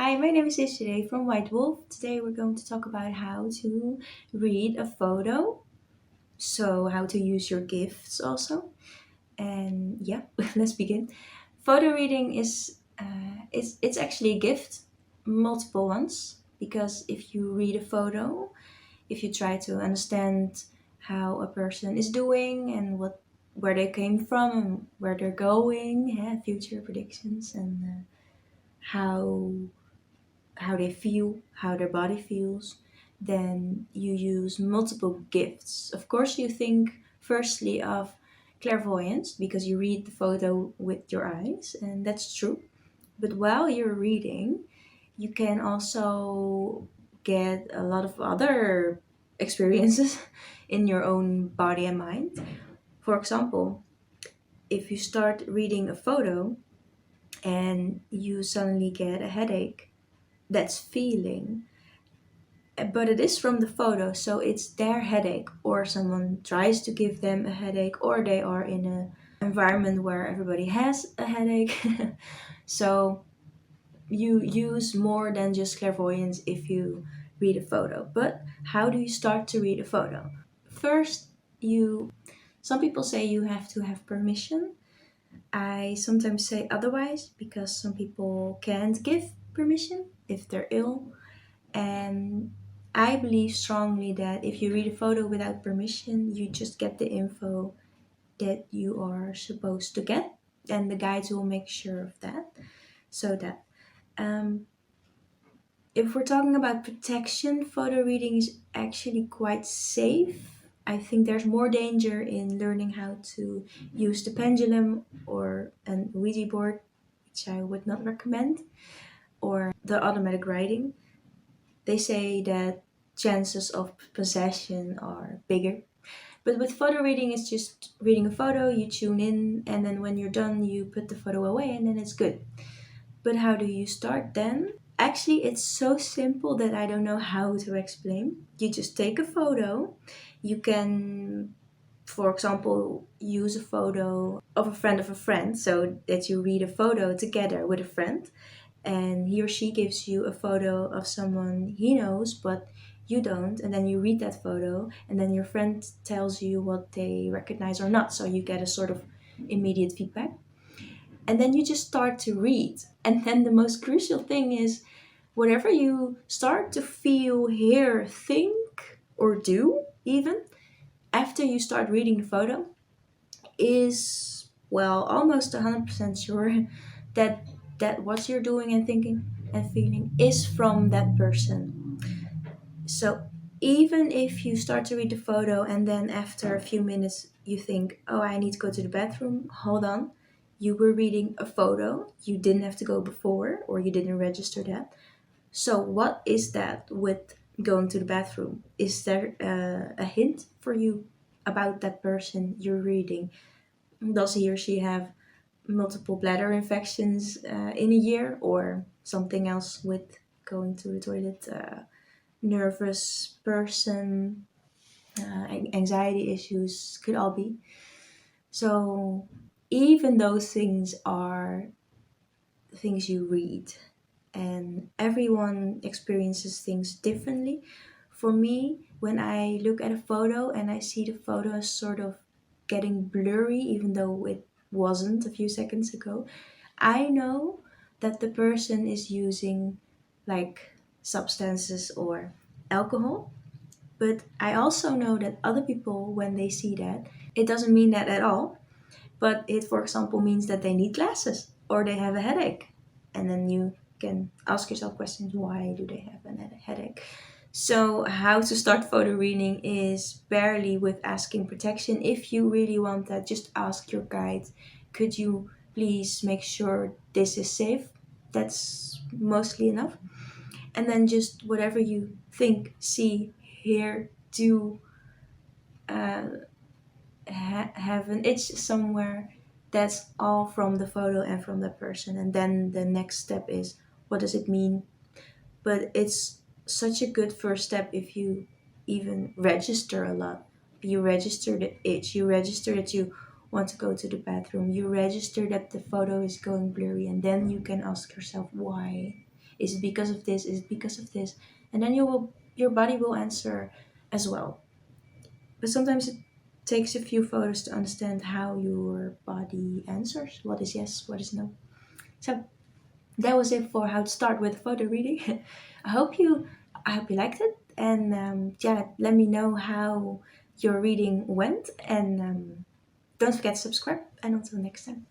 Hi, my name is Desiree from White Wolf. Today we're going to talk about how to read a photo. So, how to use your gifts also. And yeah, let's begin. Photo reading is it's actually a gift, multiple ones, because if you read a photo, if you try to understand how a person is doing and what where they came from and where they're going, yeah, future predictions and how they feel, how their body feels, then you use multiple gifts. Of course, you think firstly of clairvoyance because you read the photo with your eyes, and that's true. But while you're reading, you can also get a lot of other experiences in your own body and mind. For example, if you start reading a photo and you suddenly get a headache, that's feeling, but it is from the photo, so it's their headache, or someone tries to give them a headache, or they are in an environment where everybody has a headache. So you use more than just clairvoyance if you read a photo. But how do you start to read a photo? First, you some people say you have to have permission. I sometimes say otherwise because some people can't give permission if they're ill, and I believe strongly that if you read a photo without permission, you just get the info that you are supposed to get, and the guides will make sure of that. So that um, if we're talking about protection, photo reading is actually quite safe. I think there's more danger in learning how to use the pendulum or an Ouija board, which I would not recommend, or the automatic writing. They say that chances of possession are bigger. But with photo reading, it's just reading a photo, you tune in, and then when you're done, you put the photo away, and then it's good. But how do you start then? Actually, it's so simple that I don't know how to explain. You just take a photo. You can, for example, use a photo of a friend so that you read a photo together with a friend, and he or she gives you a photo of someone he knows but you don't, and then you read that photo, and then your friend tells you what they recognize or not, so you get a sort of immediate feedback, and then you just start to read. And then the most crucial thing is whatever you start to feel, hear, think, or do, even after you start reading the photo, is, well, almost 100% sure that what you're doing and thinking and feeling is from that person. So even if you start to read the photo and then after a few minutes you think, oh, I need to go to the bathroom, hold on. You were reading a photo, you didn't have to go before, or you didn't register that. So what is that with going to the bathroom? Is there a hint for you about that person you're reading? Does he or she have multiple bladder infections in a year, or something else with going to the toilet? Nervous person, anxiety issues could all be. So even those things are things you read, and everyone experiences things differently. For me, when I look at a photo and I see the photo as sort of getting blurry, even though it wasn't a few seconds ago, I know that the person is using like substances or alcohol. But I also know that other people, when they see that, it doesn't mean that at all. But it, for example, means that they need glasses or they have a headache. And then you can ask yourself questions, why do they have a headache? So, how to start photo reading is barely with asking protection. If you really want that, just ask your guide, could you please make sure this is safe? That's mostly enough. And then just whatever you think, see, hear, do, uh, have an itch somewhere, that's all from the photo and from the person. And then the next step is, what does it mean? But it's such a good first step if you even register a lot. You register the itch, you register that you want to go to the bathroom, you register that the photo is going blurry, and then you can ask yourself why. Is it because of this? Is it because of this? And then your body will answer as well. But sometimes it takes a few photos to understand how your body answers. What is yes, what is no. So that was it for how to start with photo reading. I hope you I hope you liked it, and yeah, let me know how your reading went, and don't forget to subscribe. And until next time.